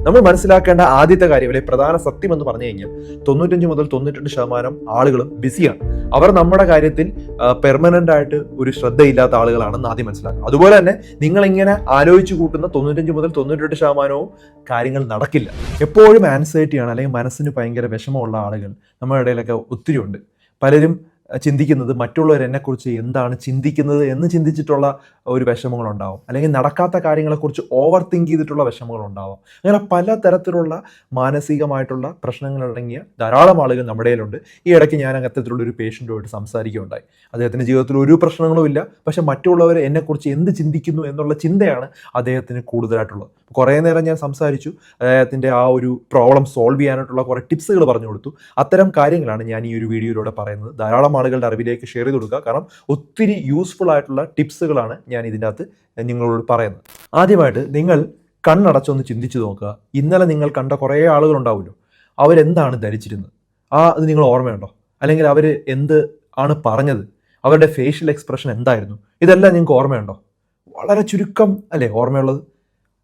നമ്മൾ മനസ്സിലാക്കേണ്ട ആദ്യത്തെ കാര്യം അല്ലെങ്കിൽ പ്രധാന സത്യം എന്ന് പറഞ്ഞു കഴിഞ്ഞാൽ 95 മുതൽ 98% ആളുകളും ബിസിയാണ്. അവർ നമ്മുടെ കാര്യത്തിൽ പെർമനന്റ് ആയിട്ട് ഒരു ശ്രദ്ധയില്ലാത്ത ആളുകളാണെന്ന് ആദ്യം മനസ്സിലാക്കുക. അതുപോലെ തന്നെ നിങ്ങൾ ഇങ്ങനെ ആലോചിച്ച് കൂട്ടുന്ന 95 മുതൽ 98% കാര്യങ്ങൾ നടക്കില്ല. എപ്പോഴും ആൻസൈറ്റിയാണ് അല്ലെങ്കിൽ മനസ്സിന് ഭയങ്കര വിഷമമുള്ള ആളുകൾ നമ്മുടെ ഇടയിലൊക്കെ ഒത്തിരി ഉണ്ട്. പലരും ചിന്തിക്കുന്നത് മറ്റുള്ളവർ എന്നെക്കുറിച്ച് എന്താണ് ചിന്തിക്കുന്നത് എന്ന് ചിന്തിച്ചിട്ടുള്ള ഒരു വിഷമങ്ങളുണ്ടാവും, അല്ലെങ്കിൽ നടക്കാത്ത കാര്യങ്ങളെക്കുറിച്ച് ഓവർ തിങ്ക് ചെയ്തിട്ടുള്ള വിഷമങ്ങളുണ്ടാവും. അങ്ങനെ പല തരത്തിലുള്ള മാനസികമായിട്ടുള്ള പ്രശ്നങ്ങളടങ്ങിയ ധാരാളം ആളുകൾ നമ്മുടെ ഇടയിലുണ്ട്. ഈ ഇടയ്ക്ക് ഞാൻ അത്തരത്തിലുള്ള ഒരു പേഷ്യൻറ്റുമായിട്ട് സംസാരിക്കുകയുണ്ടായി. അദ്ദേഹത്തിൻ്റെ ജീവിതത്തിൽ ഒരു പ്രശ്നങ്ങളും ഇല്ല, പക്ഷെ മറ്റുള്ളവർ എന്നെക്കുറിച്ച് എന്ത് ചിന്തിക്കുന്നു എന്നുള്ള ചിന്തയാണ് അദ്ദേഹത്തിന് കൂടുതലായിട്ടുള്ളത്. കുറേ നേരം ഞാൻ സംസാരിച്ചു, അദ്ദേഹത്തിൻ്റെ ആ ഒരു പ്രോബ്ലം സോൾവ് ചെയ്യാനായിട്ടുള്ള കുറേ ടിപ്സുകൾ പറഞ്ഞു കൊടുത്തു. അത്തരം കാര്യങ്ങളാണ് ഞാൻ ഈ ഒരു വീഡിയോയിലൂടെ പറയുന്നത്. ധാരാളം ആളുകളുടെ അറിവിലേക്ക് ഷെയർ ചെയ്ത് കൊടുക്കുക, കാരണം ഒത്തിരി യൂസ്ഫുൾ ആയിട്ടുള്ള ടിപ്സുകളാണ് ഞാൻ ഇതിൻ്റെ അകത്ത് നിങ്ങളോട് പറയുന്നത്. ആദ്യമായിട്ട് നിങ്ങൾ കണ്ണടച്ചൊന്ന് ചിന്തിച്ചു നോക്കുക. ഇന്നലെ നിങ്ങൾ കണ്ട കുറേ ആളുകളുണ്ടാവുമല്ലോ, അവരെന്താണ് ധരിച്ചിരുന്നത്? അത് നിങ്ങൾ ഓർമ്മയുണ്ടോ? അല്ലെങ്കിൽ അവർ എന്ത് ആണ് പറഞ്ഞത്? അവരുടെ ഫേഷ്യൽ എക്സ്പ്രഷൻ എന്തായിരുന്നു? ഇതെല്ലാം നിങ്ങൾക്ക് ഓർമ്മയുണ്ടോ? വളരെ ചുരുക്കം അല്ലേ ഓർമ്മയുള്ളത്?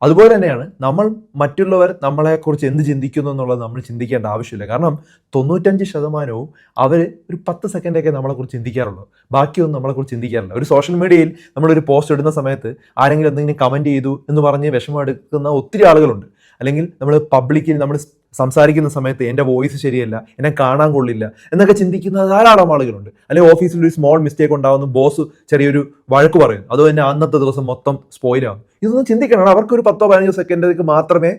അതുപോലെ തന്നെയാണ് നമ്മൾ മറ്റുള്ളവർ നമ്മളെക്കുറിച്ച് എന്ത് ചിന്തിക്കുന്നു എന്നുള്ളത് നമ്മൾ ചിന്തിക്കേണ്ട ആവശ്യമില്ല. കാരണം 95% അവർ ഒരു 10 സെക്കൻഡൊക്കെ നമ്മളെക്കുറിച്ച് ചിന്തിക്കാറുള്ളൂ, ബാക്കിയൊന്നും നമ്മളെക്കുറിച്ച് ചിന്തിക്കാറില്ല. ഒരു സോഷ്യൽ മീഡിയയിൽ നമ്മളൊരു പോസ്റ്റ് ഇടുന്ന സമയത്ത് ആരെങ്കിലും എന്തെങ്കിലും കമൻറ്റ് ചെയ്തു എന്ന് പറഞ്ഞ് വിഷമം എടുക്കുന്ന ഒത്തിരി ആളുകളുണ്ട്. അല്ലെങ്കിൽ നമ്മൾ പബ്ലിക്കിൽ നമ്മൾ സംസാരിക്കുന്ന സമയത്ത് എൻ്റെ വോയിസ് ശരിയല്ല, എന്നെ കാണാൻ കൊള്ളില്ല എന്നൊക്കെ ചിന്തിക്കുന്ന ധാരാളം ആളുകളുണ്ട്. അല്ലെങ്കിൽ ഓഫീസിൽ ഒരു സ്മോൾ മിസ്റ്റേക്ക് ഉണ്ടാകുന്നു, ബോസ് ചെറിയൊരു വഴക്ക് പറയും, അത് തന്നെ അന്നത്തെ ദിവസം മൊത്തം സ്പോയിലാകും. ഇതൊന്നും ചിന്തിക്കണം. അവർക്കൊരു 10-15 സെക്കൻഡിലേക്ക് മാത്രമേ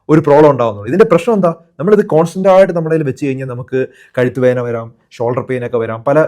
ഒരു പ്രോബ്ലം ഉണ്ടാകുന്നുള്ളൂ. ഇതിൻ്റെ പ്രശ്നം എന്താ? നമ്മളിത് കോൺസ്റ്റൻ്റ് ആയിട്ട് നമ്മുടെ കയ്യിൽ വെച്ച് കഴിഞ്ഞാൽ നമുക്ക് കഴുത്ത് വേദന വരാം, ഷോൾഡർ പെയിൻ ഒക്കെ വരാം, പല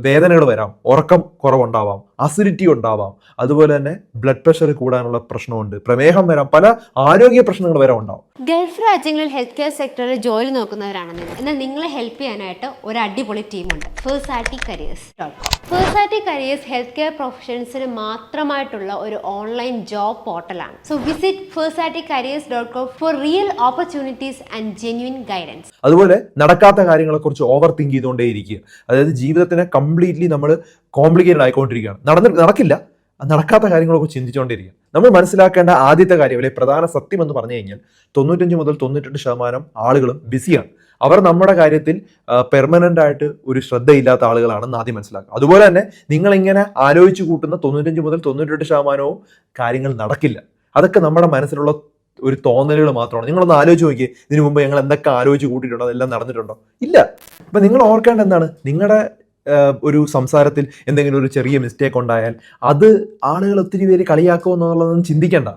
വേദനകൾ വരാം, ഉറക്കം കുറവുണ്ടാവാം, അസിഡിറ്റി ഉണ്ടാവാം, അതുപോലെ തന്നെ ബ്ലഡ് പ്രഷർ കൂടാനുള്ള പ്രശ്നമുണ്ട്, പ്രമേഹം വരാം, പല ആരോഗ്യ പ്രശ്നങ്ങൾ വരെ ഉണ്ടാവും. ഗൾഫ് രാജ്യങ്ങളിൽ ഹെൽത്ത് കെയർ സെക്ടറിൽ ജോലി നോക്കുന്നവരാണ് നിങ്ങൾ. എന്നാൽ നിങ്ങളെ ഹെൽപ്പ് ചെയ്യാനായിട്ട് ഒരു അടിപൊളി ടീമുണ്ട്, Fairsati careers dot com. Fairsati careers health care പ്രൊഫഷണൽസിന് മാത്രമായിട്ടുള്ള ഒരു ഓൺലൈൻ ജോബ് പോർട്ടലാണ്. So visit fairsaticareers.com for real opportunities and genuine guidance. അതുപോലെ നടക്കാത്ത കാര്യങ്ങളെക്കുറിച്ച് ഓവർ തിങ്ക് ചെയ്തുകൊണ്ടേയിരിക്കുക. അതായത് ജീവിതത്തിനെ കംപ്ലീറ്റ്ലി നമ്മൾ കോംപ്ലിക്കേറ്റഡ് ആയിക്കൊണ്ടിരിക്കുകയാണ്. നടക്കില്ല, നടക്കാത്ത കാര്യങ്ങളൊക്കെ ചിന്തിച്ചുകൊണ്ടിരിക്കുക. നമ്മൾ മനസ്സിലാക്കേണ്ട ആദ്യത്തെ കാര്യം അല്ലെങ്കിൽ പ്രധാന സത്യം എന്ന് പറഞ്ഞു കഴിഞ്ഞാൽ 95 മുതൽ 98% ആളുകളും ബിസിയാണ്. അവർ നമ്മുടെ കാര്യത്തിൽ പെർമനന്റ് ആയിട്ട് ഒരു ശ്രദ്ധയില്ലാത്ത ആളുകളാണെന്ന് ആദ്യം മനസ്സിലാക്കുക. അതുപോലെ തന്നെ നിങ്ങളിങ്ങനെ ആലോചിച്ച് കൂട്ടുന്ന 95 മുതൽ 98% കാര്യങ്ങൾ നടക്കില്ല. അതൊക്കെ നമ്മുടെ മനസ്സിലുള്ള ഒരു തോന്നലുകൾ മാത്രമാണ്. നിങ്ങളൊന്ന് ആലോചിച്ച് നോക്കിയേ, ഇതിനു മുമ്പ് ഞങ്ങൾ എന്തൊക്കെ ആലോചിച്ച് കൂട്ടിയിട്ടുണ്ടോ, അതെല്ലാം നടന്നിട്ടുണ്ടോ? ഇല്ല. അപ്പം നിങ്ങൾ ഓർക്കേണ്ട എന്താണ്? നിങ്ങളുടെ ഒരു സംസാരത്തിൽ എന്തെങ്കിലും ഒരു ചെറിയ മിസ്റ്റേക്ക് ഉണ്ടായാൽ അത് ആളുകൾ ഒത്തിരി പേര് കളിയാക്കുമോ എന്നുള്ളതൊന്നും ചിന്തിക്കേണ്ട.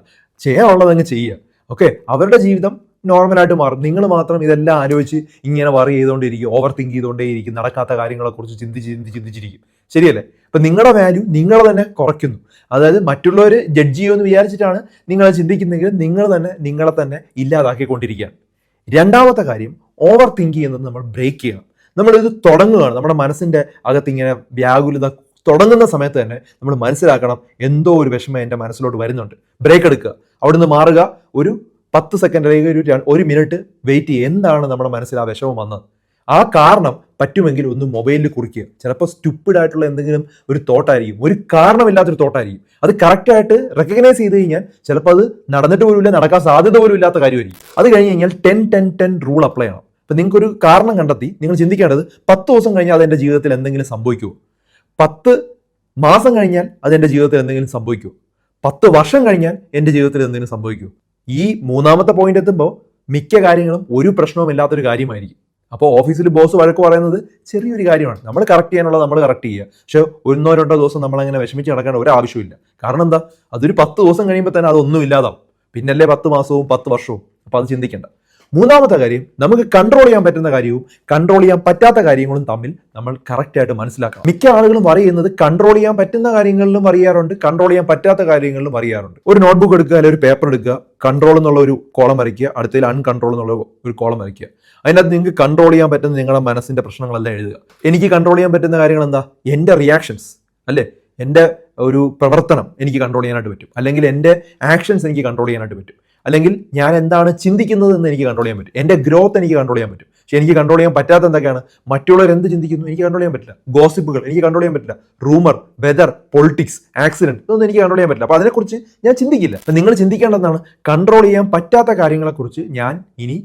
ചെയ്യാനുള്ളതങ്ങ് ചെയ്യുക. ഓക്കെ, അവരുടെ ജീവിതം നോർമലായിട്ട് മാറും. നിങ്ങൾ മാത്രം ഇതെല്ലാം ആലോചിച്ച് ഇങ്ങനെ വറി ചെയ്തുകൊണ്ടിരിക്കും, ഓവർ തിങ്ക് ചെയ്തുകൊണ്ടേയിരിക്കും, നടക്കാത്ത കാര്യങ്ങളെക്കുറിച്ച് ചിന്തിച്ചിരിക്കും. ശരിയല്ലേ? അപ്പം നിങ്ങളുടെ വാല്യൂ നിങ്ങൾ തന്നെ കുറയ്ക്കുന്നു. അതായത് മറ്റുള്ളവർ ജഡ്ജ് ചെയ്യുമെന്ന് വിചാരിച്ചിട്ടാണ് നിങ്ങൾ ചിന്തിക്കുന്നെങ്കിൽ നിങ്ങൾ തന്നെ നിങ്ങളെ തന്നെ ഇല്ലാതാക്കിക്കൊണ്ടിരിക്കുകയാണ്. രണ്ടാമത്തെ കാര്യം, ഓവർ തിങ്ക് ചെയ്യുന്നത് നമ്മൾ ബ്രേക്ക് ചെയ്യണം. നമ്മളിത് തുടങ്ങുകയാണ്, നമ്മുടെ മനസ്സിൻ്റെ അകത്ത് ഇങ്ങനെ വ്യാകുലത തുടങ്ങുന്ന സമയത്ത് തന്നെ നമ്മൾ മനസ്സിലാക്കണം, എന്തോ ഒരു വിഷമം എൻ്റെ മനസ്സിലോട്ട് വരുന്നുണ്ട്. ബ്രേക്ക് എടുക്കുക, അവിടുന്ന് മാറുക, ഒരു 10 സെക്കൻഡ് അല്ലെങ്കിൽ ഒരു മിനിറ്റ് വെയിറ്റ് ചെയ്യുക. എന്താണ് നമ്മുടെ മനസ്സിൽ ആ വിഷമം വന്നത്? ആ കാരണം പറ്റുമെങ്കിൽ ഒന്ന് മൊബൈലിൽ കുറിക്കുക. ചിലപ്പോൾ സ്റ്റുപ്പിഡ് ആയിട്ടുള്ള എന്തെങ്കിലും ഒരു തോട്ടായിരിക്കും, ഒരു കാരണമില്ലാത്തൊരു തോട്ടായിരിക്കും. അത് കറക്റ്റായിട്ട് റെക്കഗ്നൈസ് ചെയ്ത് കഴിഞ്ഞാൽ ചിലപ്പോൾ അത് നടന്നിട്ട് പോലും ഇല്ല, നടക്കാൻ സാധ്യത പോലും ഇല്ലാത്ത കാര്യമായിരിക്കും. അത് കഴിഞ്ഞ് കഴിഞ്ഞാൽ 10-10-10 റൂൾ അപ്ലൈ ചെയ്യണം. അപ്പം നിങ്ങൾക്കൊരു കാരണം കണ്ടെത്തി നിങ്ങൾ ചിന്തിക്കേണ്ടത് 10 ദിവസം കഴിഞ്ഞാൽ അതെൻ്റെ ജീവിതത്തിൽ എന്തെങ്കിലും സംഭവിക്കുമോ? 10 മാസം കഴിഞ്ഞാൽ അതെൻ്റെ ജീവിതത്തിൽ എന്തെങ്കിലും സംഭവിക്കുമോ? 10 വർഷം കഴിഞ്ഞാൽ എൻ്റെ ജീവിതത്തിൽ എന്തെങ്കിലും സംഭവിക്കുമോ? ഈ മൂന്നാമത്തെ പോയിന്റ് എത്തുമ്പോൾ മിക്ക കാര്യങ്ങളും ഒരു പ്രശ്നവും ഇല്ലാത്തൊരു കാര്യമായിരിക്കും. അപ്പോൾ ഓഫീസിൽ ബോസ് വഴക്ക് പറയുന്നത് ചെറിയൊരു കാര്യമാണ്, നമ്മൾ കറക്റ്റ് ചെയ്യാനുള്ളത് നമ്മൾ കറക്റ്റ് ചെയ്യുക. പക്ഷെ 1-2 ദിവസം നമ്മളങ്ങനെ വിഷമിച്ച് നടക്കേണ്ട ഒരു ആവശ്യമില്ല. കാരണം എന്താ? അതൊരു 10 ദിവസം കഴിയുമ്പോൾ തന്നെ അതൊന്നും ഇല്ലാതാവും. പിന്നല്ലേ 10 മാസവും 10 വർഷവും. അപ്പോൾ അത് ചിന്തിക്കേണ്ട. മൂന്നാമത്തെ കാര്യം, നമുക്ക് കൺട്രോൾ ചെയ്യാൻ പറ്റുന്ന കാര്യവും കൺട്രോൾ ചെയ്യാൻ പറ്റാത്ത കാര്യങ്ങളും തമ്മിൽ നമ്മൾ കറക്റ്റായിട്ട് മനസ്സിലാക്കണം. മിക്ക ആളുകളും പറയുന്നത് കൺട്രോൾ ചെയ്യാൻ പറ്റുന്ന കാര്യങ്ങളിലും അറിയാറുണ്ട്, കൺട്രോൾ ചെയ്യാൻ പറ്റാത്ത കാര്യങ്ങളിലും അറിയാറുണ്ട്. ഒരു നോട്ട്ബുക്ക് എടുക്കുക, അല്ലെങ്കിൽ ഒരു പേപ്പർ എടുക്കുക, കൺട്രോൾ എന്നുള്ള ഒരു കോളം വരയ്ക്കുക, അടുത്തതിൽ അൺകൺട്രോൾ എന്നുള്ള ഒരു കോളം വരയ്ക്കുക. അതിനകത്ത് നിങ്ങൾക്ക് കൺട്രോൾ ചെയ്യാൻ പറ്റുന്ന നിങ്ങളുടെ മനസ്സിന്റെ പ്രശ്നങ്ങളെല്ലാം എഴുതുക. എനിക്ക് കൺട്രോൾ ചെയ്യാൻ പറ്റുന്ന കാര്യങ്ങൾ എന്താ? എൻ്റെ റിയാക്ഷൻസ് അല്ലേ, എൻ്റെ ഒരു പ്രവർത്തനം എനിക്ക് കൺട്രോൾ ചെയ്യാനായിട്ട് പറ്റും, അല്ലെങ്കിൽ എൻ്റെ ആക്ഷൻസ് എനിക്ക് കൺട്രോൾ ചെയ്യാനായിട്ട് പറ്റും, അല്ലെങ്കിൽ ഞാൻ എന്താണ് ചിന്തിക്കുന്നത് എന്ന് എനിക്ക് കൺട്രോൾ ചെയ്യാൻ പറ്റും, എൻ്റെ ഗ്രോത്ത് എനിക്ക് കൺട്രോൾ ചെയ്യാൻ പറ്റും. പക്ഷെ എനിക്ക് കൺട്രോൾ ചെയ്യാൻ പറ്റാത്ത എന്തൊക്കെയാണ്? മറ്റുള്ളവർ എന്ത് ചിന്തിക്കുന്നു എനിക്ക് കൺട്രോൾ ചെയ്യാൻ പറ്റില്ല. ഗോസിപ്പുകൾ എനിക്ക് കൺട്രോൾ ചെയ്യാൻ പറ്റില്ല. റൂമർ, വെതർ, പൊളിറ്റിക്സ്, ആക്സിഡന്റ്, ഇതൊന്നും എനിക്ക് കൺട്രോൾ ചെയ്യാൻ പറ്റില്ല. അപ്പോൾ അതിനെക്കുറിച്ച് ഞാൻ ചിന്തിക്കില്ല. അപ്പം നിങ്ങൾ ചിന്തിക്കേണ്ടതാണ്, കൺട്രോൾ ചെയ്യാൻ പറ്റാത്ത കാര്യങ്ങളെക്കുറിച്ച് ഞാൻ ഇനി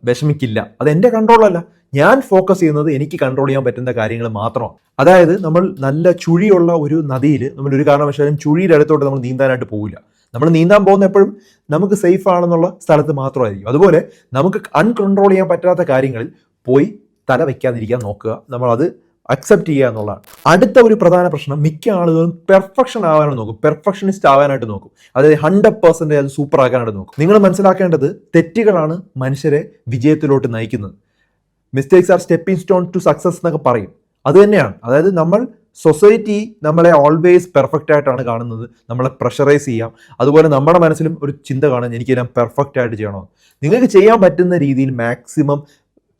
വിഷമിക്കില്ല. അത് എൻ്റെ കൺട്രോളല്ല. ഞാൻ ഫോക്കസ് ചെയ്യുന്നത് എനിക്ക് കൺട്രോൾ ചെയ്യാൻ പറ്റുന്ന കാര്യങ്ങൾ മാത്രമാണ്. അതായത് നമ്മൾ നല്ല ചുഴിയുള്ള ഒരു നദിയിൽ നമ്മൾ ഒരു കാരണവശാലും ചുഴിയുടെ അടുത്തോട്ട് നമ്മൾ നീന്താനായിട്ട് പോകില്ല. നമ്മൾ നീന്താൻ പോകുന്ന എപ്പോഴും നമുക്ക് സേഫ് ആണെന്നുള്ള സ്ഥലത്ത് മാത്രമായിരിക്കും. അതുപോലെ നമുക്ക് അൺകൺട്രോൾ ചെയ്യാൻ പറ്റാത്ത കാര്യങ്ങളിൽ പോയി തല വയ്ക്കാതിരിക്കാൻ നോക്കുക. നമ്മളത് അക്സെപ്റ്റ് ചെയ്യുക എന്നുള്ളതാണ്. അടുത്ത ഒരു പ്രധാന പ്രശ്നം, മിക്ക ആളുകളും പെർഫെക്ഷൻ ആവാനായിട്ട് നോക്കും, പെർഫെക്ഷനിസ്റ്റ് ആവാനായിട്ട് നോക്കും. അതായത് 100% അത് സൂപ്പർ ആക്കാനായിട്ട് നോക്കും. നിങ്ങൾ മനസ്സിലാക്കേണ്ടത്, തെറ്റുകളാണ് മനുഷ്യരെ വിജയത്തിലോട്ട് നയിക്കുന്നത്. Mistakes are stepping stone to success എന്നൊക്കെ പറയും. അത് തന്നെയാണ്. അതായത് സൊസൈറ്റി നമ്മളെ ഓൾവേസ് പെർഫെക്റ്റ് ആയിട്ടാണ് കാണുന്നത്, നമ്മളെ പ്രഷറൈസ് ചെയ്യാം. അതുപോലെ നമ്മുടെ മനസ്സിലും ഒരു ചിന്ത കാണാൻ എനിക്കെല്ലാം പെർഫെക്റ്റ് ആയിട്ട് ചെയ്യണമെന്ന്. നിങ്ങൾക്ക് ചെയ്യാൻ പറ്റുന്ന രീതിയിൽ മാക്സിമം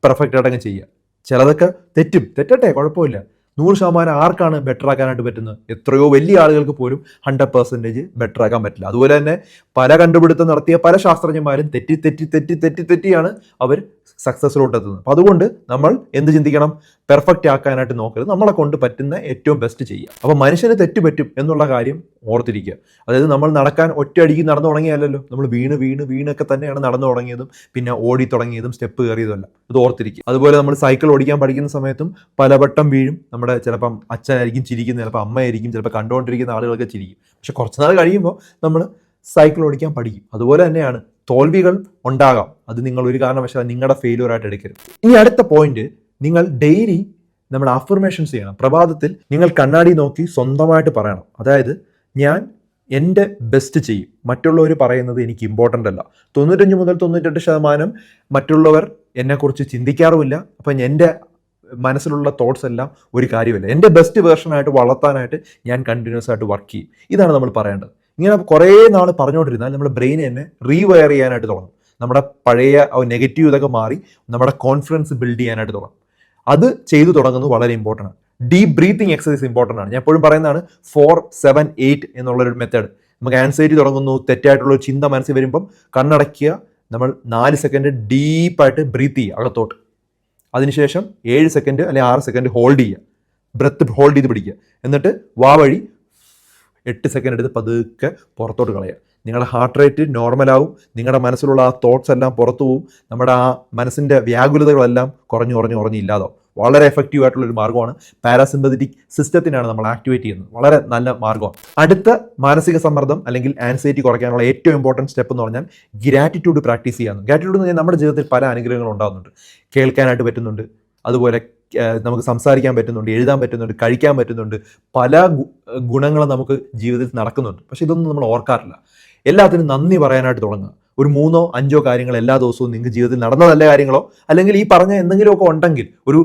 പെർഫെക്റ്റ് ആയിട്ടങ്ങ് ചെയ്യുക. ചിലതൊക്കെ തെറ്റട്ടെ, കുഴപ്പമില്ല. 100% ആർക്കാണ് ബെറ്റർ ആക്കാനായിട്ട് പറ്റുന്നത്? എത്രയോ വലിയ ആളുകൾക്ക് പോലും 100% ബെറ്റർ ആക്കാൻ പറ്റില്ല. അതുപോലെ തന്നെ പല കണ്ടുപിടുത്തം നടത്തിയ പല ശാസ്ത്രജ്ഞന്മാരും തെറ്റിയാണ് അവർ സക്സസ്സിലോട്ട് എത്തുന്നത്. അപ്പം അതുകൊണ്ട് നമ്മൾ എന്ത് ചിന്തിക്കണം? പെർഫെക്റ്റ് ആക്കാനായിട്ട് നോക്കരുത്. നമ്മളെ കൊണ്ട് പറ്റുന്ന ഏറ്റവും ബെസ്റ്റ് ചെയ്യുക. അപ്പോൾ മനുഷ്യന് തെറ്റ് പറ്റും എന്നുള്ള കാര്യം ഓർത്തിരിക്കുക. അതായത് നമ്മൾ നടക്കാൻ ഒറ്റയടിക്ക് നടന്നു തുടങ്ങിയല്ലോ, നമ്മൾ വീണൊക്കെ തന്നെയാണ് നടന്നു തുടങ്ങിയതും പിന്നെ ഓടി തുടങ്ങിയതും സ്റ്റെപ്പ് കയറിയതുമല്ല. ഇത് ഓർത്തിരിക്കുക. അതുപോലെ നമ്മൾ സൈക്കിൾ ഓടിക്കാൻ പഠിക്കുന്ന സമയത്തും പലവട്ടം വീഴും. നമ്മുടെ ചിലപ്പം അച്ഛനായിരിക്കും ചിരിക്കുന്നത്, ചിലപ്പോൾ അമ്മയായിരിക്കും, ചിലപ്പോൾ കണ്ടുകൊണ്ടിരിക്കുന്ന ആളുകളൊക്കെ ചിരിക്കും. പക്ഷെ കുറച്ച് നാൾ കഴിയുമ്പോൾ നമ്മൾ സൈക്കിൾ ഓടിക്കാൻ പഠിക്കും. അതുപോലെ തന്നെയാണ് തോൽവികൾ ഉണ്ടാകാം. അത് നിങ്ങൾ ഒരു കാരണവശാലും നിങ്ങളുടെ ഫെയിലിയറായിട്ട് എടുക്കരുത്. ഇനി അടുത്ത പോയിന്റ്, നിങ്ങൾ ഡെയിലി നമ്മുടെ അഫർമേഷൻസ് ചെയ്യണം. പ്രഭാതത്തിൽ നിങ്ങൾ കണ്ണാടി നോക്കി സ്വന്തമായിട്ട് പറയണം. അതായത് ഞാൻ എൻ്റെ ബെസ്റ്റ് ചെയ്യും, മറ്റുള്ളവർ പറയുന്നത് എനിക്ക് ഇമ്പോർട്ടൻ്റ് അല്ല. 95 മുതൽ 98% മറ്റുള്ളവർ എന്നെക്കുറിച്ച് ചിന്തിക്കാറുമില്ല. അപ്പം എൻ്റെ മനസ്സിലുള്ള തോട്ട്സ് എല്ലാം ഒരു കാര്യമില്ല. എൻ്റെ ബെസ്റ്റ് വേർഷനായിട്ട് വളർത്താനായിട്ട് ഞാൻ കണ്ടിന്യൂസ് ആയിട്ട് വർക്ക് ചെയ്യും. ഇതാണ് നമ്മൾ പറയേണ്ടത്. ഇങ്ങനെ കുറേ നാൾ പറഞ്ഞുകൊണ്ടിരുന്നാൽ നമ്മുടെ ബ്രെയിൻ തന്നെ റീവയർ ചെയ്യാനായിട്ട് തുടങ്ങും. നമ്മുടെ പഴയ നെഗറ്റീവ് ഇതൊക്കെ മാറി നമ്മുടെ കോൺഫിഡൻസ് ബിൽഡ് ചെയ്യാനായിട്ട് തുടങ്ങും. അത് ചെയ്തു തുടങ്ങുന്നത് വളരെ ഇമ്പോർട്ടൻ്റ് ആണ്. ഡീപ് ബ്രീത്തിങ് എക്സസൈസ് ഇമ്പോർട്ടൻ്റ് ആണ്. ഞാൻ എപ്പോഴും പറയുന്നതാണ് 4-7-8 എന്നുള്ളൊരു മെത്തേഡ്. നമുക്ക് ആൻസൈറ്റി തുടങ്ങുന്നു, തെറ്റായിട്ടുള്ള ചിന്ത മനസ്സിൽ വരുമ്പം കണ്ണടയ്ക്കുക, നമ്മൾ 4 സെക്കൻഡ് ഡീപ്പായിട്ട് ബ്രീത്ത് ചെയ്യുക അകത്തോട്ട്. അതിനുശേഷം 7 സെക്കൻഡ് അല്ലെങ്കിൽ 6 സെക്കൻഡ് ഹോൾഡ് ചെയ്യുക, ബ്രെത്ത് ഹോൾഡ് ചെയ്ത് പിടിക്കുക. എന്നിട്ട് വാ വഴി 8 സെക്കൻഡ് എടുത്ത് പതുക്കെ പുറത്തോട്ട് കളയുക. നിങ്ങളുടെ ഹാർട്ട് റേറ്റ് നോർമലാവും, നിങ്ങളുടെ മനസ്സിലുള്ള ആ തോട്ട്സ് എല്ലാം പുറത്തു പോവും, നമ്മുടെ ആ മനസ്സിൻ്റെ വ്യാകുലതകളെല്ലാം കുറഞ്ഞ് ഇല്ലാതാവും. വളരെ എഫക്റ്റീവ് ആയിട്ടുള്ളൊരു മാർഗ്ഗമാണ്. പാരാസിമ്പതറ്റിക് സിസ്റ്റത്തിനാണ് നമ്മൾ ആക്ടിവേറ്റ് ചെയ്യുന്നത്. വളരെ നല്ല മാർഗ്ഗമാണ്. അടുത്ത മാനസിക സമ്മർദ്ദം അല്ലെങ്കിൽ ആൻസൈറ്റി കുറയ്ക്കാനുള്ള ഏറ്റവും ഇമ്പോർട്ടൻറ്റ് സ്റ്റെപ്പ് എന്ന് പറഞ്ഞാൽ ഗ്രാറ്റിറ്റ്യൂഡ് പ്രാക്ടീസ് ചെയ്യാന്ന്. ഗ്രാറ്റിറ്റ്യൂഡ് എന്ന് പറഞ്ഞാൽ നമ്മുടെ ജീവിതത്തിൽ പല അനുഗ്രഹങ്ങളും ഉണ്ടാകുന്നുണ്ട്. കേൾക്കാനായിട്ട് പറ്റുന്നുണ്ട്, അതുപോലെ നമുക്ക് സംസാരിക്കാൻ പറ്റുന്നുണ്ട്, എഴുതാൻ പറ്റുന്നുണ്ട്, കഴിക്കാൻ പറ്റുന്നുണ്ട്, പല ഗുണങ്ങളും നമുക്ക് ജീവിതത്തിൽ നടക്കുന്നുണ്ട്. പക്ഷെ ഇതൊന്നും നമ്മൾ ഓർക്കാറില്ല. എല്ലാത്തിനും നന്ദി പറയാനായിട്ട് തുടങ്ങുക. ഒരു 3-5 കാര്യങ്ങൾ എല്ലാ ദിവസവും നിങ്ങൾക്ക് ജീവിതത്തിൽ നടന്ന നല്ല കാര്യങ്ങളോ അല്ലെങ്കിൽ ഈ പറഞ്ഞ എന്തെങ്കിലുമൊക്കെ ഉണ്ടെങ്കിൽ, ഒരു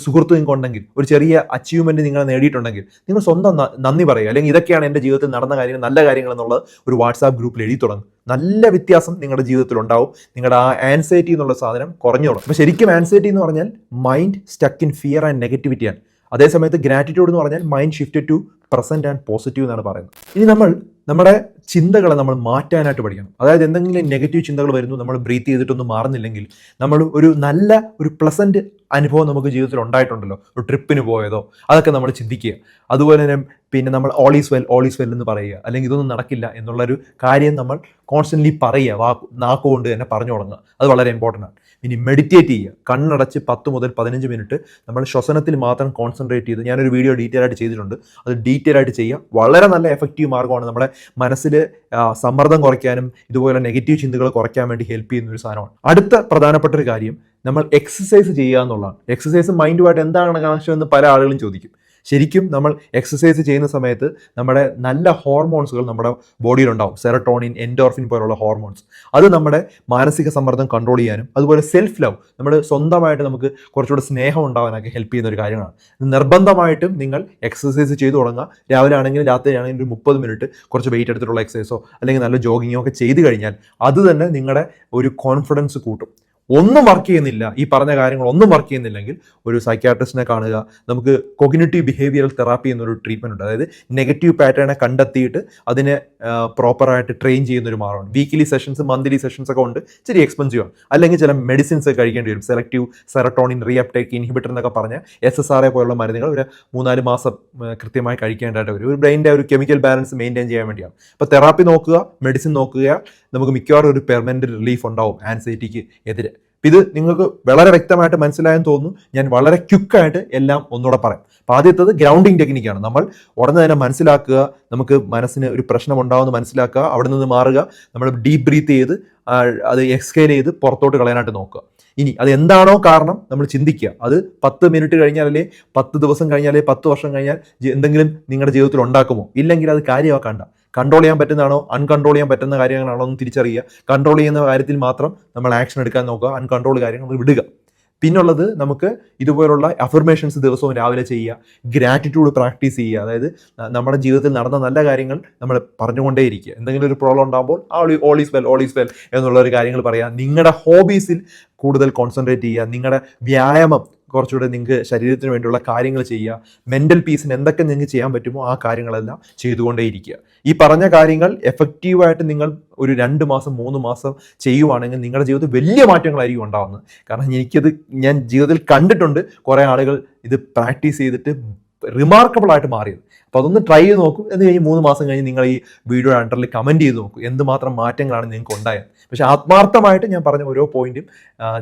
സുഹൃത്ത് നിങ്ങൾക്ക് ഉണ്ടെങ്കിൽ, ഒരു ചെറിയ അച്ചീവ്മെൻറ്റ് നിങ്ങൾ നേടിയിട്ടുണ്ടെങ്കിൽ നിങ്ങൾ സ്വന്തം നന്ദി പറയുക. അല്ലെങ്കിൽ ഇതൊക്കെയാണ് എൻ്റെ ജീവിതത്തിൽ നടന്ന കാര്യങ്ങൾ, നല്ല കാര്യങ്ങൾ എന്നുള്ളത് ഒരു വാട്സാപ്പ് ഗ്രൂപ്പിൽ എഴുതി തുടങ്ങും. നല്ല വ്യത്യാസം നിങ്ങളുടെ ജീവിതത്തിൽ ഉണ്ടാവും. നിങ്ങളുടെ ആ ആൻസൈറ്റി എന്നുള്ള സാധനം കുറഞ്ഞു തുടങ്ങും. അപ്പോൾ ശരിക്കും ആൻസൈറ്റി എന്ന് പറഞ്ഞാൽ mind stuck in fear and നെഗറ്റിവിറ്റിയാണ്. അതേസമയത്ത് ഗ്രാറ്റിറ്റ്യൂഡ് എന്ന് പറഞ്ഞാൽ mind shifted to present and positive എന്നാണ് പറയുന്നത്. ഇനി നമ്മൾ നമ്മുടെ ചിന്തകളെ നമ്മൾ മാറ്റാനായിട്ട് പഠിക്കണം. അതായത് എന്തെങ്കിലും നെഗറ്റീവ് ചിന്തകൾ വരുന്നു, നമ്മൾ ബ്രീത്ത് ചെയ്തിട്ടൊന്നും മാറുന്നില്ലെങ്കിൽ, നമ്മൾ ഒരു പ്ലസന്റ് അനുഭവം നമുക്ക് ജീവിതത്തിൽ ഉണ്ടായിട്ടുണ്ടല്ലോ, ഒരു ട്രിപ്പിന് പോയതോ, അതൊക്കെ നമ്മൾ ചിന്തിക്കുക. അതുപോലെ തന്നെ പിന്നെ നമ്മൾ ഓൾ ഈസ് വെൽ എന്ന് പറയുക, അല്ലെങ്കിൽ ഇതൊന്നും നടക്കില്ല എന്നുള്ളൊരു കാര്യം നമ്മൾ കോൺസ്റ്റൻ്റ്ലി പറയുക, നാക്കുകൊണ്ട് തന്നെ പറഞ്ഞു തുടങ്ങുക. അത് വളരെ ഇമ്പോർട്ടൻ്റ് ആണ്. ഇനി മെഡിറ്റേറ്റ് ചെയ്യുക. കണ്ണടച്ച് 10 മുതൽ 15 മിനിറ്റ് നമ്മൾ ശ്വസനത്തിൽ മാത്രം കോൺസെൻട്രേറ്റ് ചെയ്ത്, ഞാനൊരു വീഡിയോ ഡീറ്റെയിൽ ആയിട്ട് ചെയ്തിട്ടുണ്ട്, അത് ഡീറ്റെയിൽ ആയിട്ട് ചെയ്യുക. വളരെ നല്ല എഫക്റ്റീവ് മാർഗ്ഗമാണ്. നമ്മുടെ മനസ്സിൽ സമ്മർദ്ദം കുറയ്ക്കാനും ഇതുപോലെ നെഗറ്റീവ് ചിന്തകൾ കുറയ്ക്കാൻ വേണ്ടി ഹെൽപ്പ് ചെയ്യുന്ന ഒരു സാധനമാണ്. അടുത്ത പ്രധാനപ്പെട്ട ഒരു കാര്യം നമ്മൾ എക്സസൈസ് ചെയ്യുക എന്നുള്ളതാണ്. എക്സസൈസ് മൈൻഡുമായിട്ട് എന്താണ് കണക്ഷൻ എന്ന് പല ആളുകളും ചോദിക്കും. ശരിക്കും നമ്മൾ എക്സസൈസ് ചെയ്യുന്ന സമയത്ത് നമ്മുടെ നല്ല ഹോർമോൺസുകൾ നമ്മുടെ ബോഡിയിലുണ്ടാവും. സെറട്ടോണിൻ, എൻഡോർഫിൻ പോലുള്ള ഹോർമോൺസ്. അത് നമ്മുടെ മാനസിക സമ്മർദ്ദം കൺട്രോൾ ചെയ്യാനും അതുപോലെ സെൽഫ് ലവ്, നമ്മൾ സ്വന്തമായിട്ട് നമുക്ക് കുറച്ചുകൂടെ സ്നേഹം ഉണ്ടാവാനൊക്കെ ഹെൽപ്പ് ചെയ്യുന്ന ഒരു കാര്യമാണ്. നിർബന്ധമായിട്ടും നിങ്ങൾ എക്സസൈസ് ചെയ്തു തുടങ്ങുക. രാവിലെ ആണെങ്കിലും രാത്രി ആണെങ്കിലും ഒരു 30 മിനിറ്റ് കുറച്ച് വെയിറ്റ് എടുത്തിട്ടുള്ള എക്സസൈസോ അല്ലെങ്കിൽ നല്ല ജോഗിങ്ങോ ഒക്കെ ചെയ്ത് കഴിഞ്ഞാൽ അത് തന്നെ നിങ്ങളുടെ ഒരു കോൺഫിഡൻസ് കൂട്ടും. ഒന്നും വർക്ക് ചെയ്യുന്നില്ല, ഈ പറഞ്ഞ കാര്യങ്ങൾ ഒന്നും വർക്ക് ചെയ്യുന്നില്ലെങ്കിൽ ഒരു സൈക്യാട്രിസ്റ്റിനെ കാണുക. നമുക്ക് കൊഗ്നിറ്റീവ് ബിഹേവിയറൽ തെറാപ്പി എന്നൊരു ട്രീറ്റ്മെന്റ് ഉണ്ട്. അതായത് നെഗറ്റീവ് പാറ്റേണെ കണ്ടെത്തിയിട്ട് അതിനെ പ്രോപ്പറായിട്ട് ട്രെയിൻ ചെയ്യുന്ന ഒരു മാർഗ്ഗമാണ്. വീക്കിലി സെഷൻസ്, മന്ത്ലി സെഷൻസ് ഒക്കെ ഉണ്ട്. ഇച്ചിരി എക്സ്പെൻസീവ് ആണ്. അല്ലെങ്കിൽ ചില മെഡിസിൻസ് കഴിക്കേണ്ടി വരും. സെലക്റ്റീവ് സെറട്ടോണിൻ റീഅപ്ടേക്ക് ഇൻഹിബിറ്റർ എന്നൊക്കെ പറഞ്ഞ SSRI പോലുള്ള മരുന്നുകൾ ഒരു 3-4 മാസം കൃത്യമായി കഴിക്കേണ്ടതായിട്ട് വരും. ഒരു ബ്രെയിൻ്റെ ഒരു കെമിക്കൽ ബാലൻസ് മെയിൻറ്റെയിൻ ചെയ്യാൻ വേണ്ടിയാണ്. അപ്പോൾ തെറാപ്പി നോക്കുക, മെഡിസിൻ നോക്കുക, നമുക്ക് മിക്കവാറും ഒരു പെർമനന്റ് റിലീഫ് ഉണ്ടാവും ആൻസൈറ്റിക്ക് എതിരെ. ഇത് നിങ്ങൾക്ക് വളരെ വ്യക്തമായിട്ട് മനസ്സിലായെന്ന് തോന്നുന്നു. ഞാൻ വളരെ ക്വിക്കായിട്ട് എല്ലാം ഒന്നുകൂടെ പറയാം. അപ്പോൾ ആദ്യത്തത് ഗ്രൗണ്ടിങ് ടെക്നിക്കാണ്. നമ്മൾ ഉടനെ തന്നെ മനസ്സിലാക്കുക, നമുക്ക് മനസ്സിന് ഒരു പ്രശ്നം ഉണ്ടാവുമെന്ന് മനസ്സിലാക്കുക, അവിടെ നിന്ന് മാറുക, നമ്മൾ ഡീപ്പ് ബ്രീത്ത് ചെയ്ത് അത് എക്സ്ഹേൽ ചെയ്ത് പുറത്തോട്ട് കളയാനായിട്ട് നോക്കുക. ഇനി അത് എന്താണോ കാരണം നമ്മൾ ചിന്തിക്കുക. അത് 10 മിനിറ്റ് കഴിഞ്ഞാൽ, അല്ലെ 10 ദിവസം കഴിഞ്ഞാൽ, അല്ലെ 10 വർഷം കഴിഞ്ഞാൽ എന്തെങ്കിലും നിങ്ങളുടെ ജീവിതത്തിൽ ഉണ്ടാക്കുമോ? ഇല്ലെങ്കിൽ അത് കാര്യമാക്കണ്ട. കൺട്രോൾ ചെയ്യാൻ പറ്റുന്നതാണോ, അൺകൺട്രോൾ ചെയ്യാൻ പറ്റുന്ന കാര്യങ്ങളാണോ എന്ന് തിരിച്ചറിയുക. കൺട്രോൾ ചെയ്യുന്ന കാര്യത്തിൽ മാത്രം നമ്മൾ ആക്ഷൻ എടുക്കാൻ നോക്കുക, അൺകൺട്രോൾ കാര്യങ്ങൾ വിടുക. പിന്നുള്ളത്, നമുക്ക് ഇതുപോലുള്ള അഫർമേഷൻസ് ദിവസവും രാവിലെ ചെയ്യുക, ഗ്രാറ്റിറ്റ്യൂഡ് പ്രാക്ടീസ് ചെയ്യുക. അതായത് നമ്മുടെ ജീവിതത്തിൽ നടന്ന നല്ല കാര്യങ്ങൾ നമ്മൾ പറഞ്ഞുകൊണ്ടേയിരിക്കുക. എന്തെങ്കിലും ഒരു പ്രോബ്ലം ഉണ്ടാകുമ്പോൾ ഓൾ ഈസ് വെൽ എന്നുള്ള ഒരു കാര്യങ്ങൾ പറയുക. നിങ്ങളുടെ ഹോബീസിൽ കൂടുതൽ കോൺസെൻട്രേറ്റ് ചെയ്യുക. നിങ്ങളുടെ വ്യായാമം കുറച്ചുകൂടെ നിങ്ങൾക്ക് ശരീരത്തിന് വേണ്ടിയുള്ള കാര്യങ്ങൾ ചെയ്യുക. മെൻ്റൽ പീസിന് എന്തൊക്കെ നിങ്ങൾക്ക് ചെയ്യാൻ പറ്റുമോ ആ കാര്യങ്ങളെല്ലാം ചെയ്തുകൊണ്ടേയിരിക്കുക. ഈ പറഞ്ഞ കാര്യങ്ങൾ എഫക്റ്റീവായിട്ട് നിങ്ങൾ ഒരു 2 മാസം 3 മാസം ചെയ്യുവാണെങ്കിൽ നിങ്ങളുടെ ജീവിതത്തിൽ വലിയ മാറ്റങ്ങളായിരിക്കും ഉണ്ടാകുന്നത്. കാരണം ഞാൻ ജീവിതത്തിൽ കണ്ടിട്ടുണ്ട് കുറേ ആളുകൾ ഇത് പ്രാക്ടീസ് ചെയ്തിട്ട് റിമാർക്കബിൾ ആയിട്ട് മാറിയത്. അപ്പോൾ അതൊന്ന് ട്രൈ ചെയ്ത് നോക്കൂ. എന്ന് കഴിഞ്ഞ് 3 മാസം കഴിഞ്ഞ് നിങ്ങൾ ഈ വീഡിയോ അണ്ടറിൽ കമൻറ്റ് ചെയ്ത് നോക്കൂ എന്തുമാത്രം മാറ്റങ്ങളാണ് നിങ്ങൾക്ക് ഉണ്ടായത്. പക്ഷേ ആത്മാർത്ഥമായിട്ട് ഞാൻ പറഞ്ഞ ഓരോ പോയിന്റും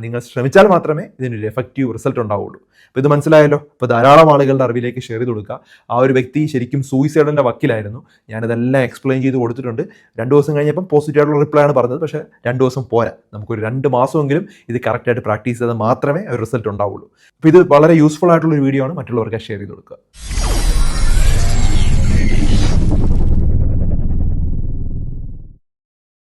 നിങ്ങൾ ശ്രമിച്ചാൽ മാത്രമേ ഇതിനൊരു എഫക്റ്റീവ് റിസൾട്ട് ഉണ്ടാവുള്ളൂ. അപ്പോൾ ഇത് മനസ്സിലായല്ലോ. അപ്പോൾ ധാരാളം ആളുകളുടെ അറിവിലേക്ക് ഷെയർ ചെയ്ത് കൊടുക്കുക. ആ ഒരു വ്യക്തി ശരിക്കും സൂയിസൈഡിൻ്റെ വക്കിലായിരുന്നു. ഞാനിതെല്ലാം എക്സ്പ്ലെയിൻ ചെയ്ത് കൊടുത്തിട്ടുണ്ട്. 2 ദിവസം കഴിഞ്ഞപ്പം പോസിറ്റീവായിട്ടുള്ള റിപ്ലൈ ആണ് പറഞ്ഞത്. പക്ഷേ 2 ദിവസം പോരാ, നമുക്കൊരു 2 മാസമെങ്കിലും ഇത് കറക്റ്റായിട്ട് പ്രാക്ടീസ് ചെയ്താൽ മാത്രമേ ഒരു റിസൾട്ട് ഉണ്ടാവുള്ളൂ. അപ്പോൾ ഇത് വളരെ യൂസ്ഫുൾ ആയിട്ടുള്ള ഒരു വീഡിയോ ആണ്. മറ്റുള്ളവർക്ക് ഷെയർ ചെയ്ത് കൊടുക്കുക.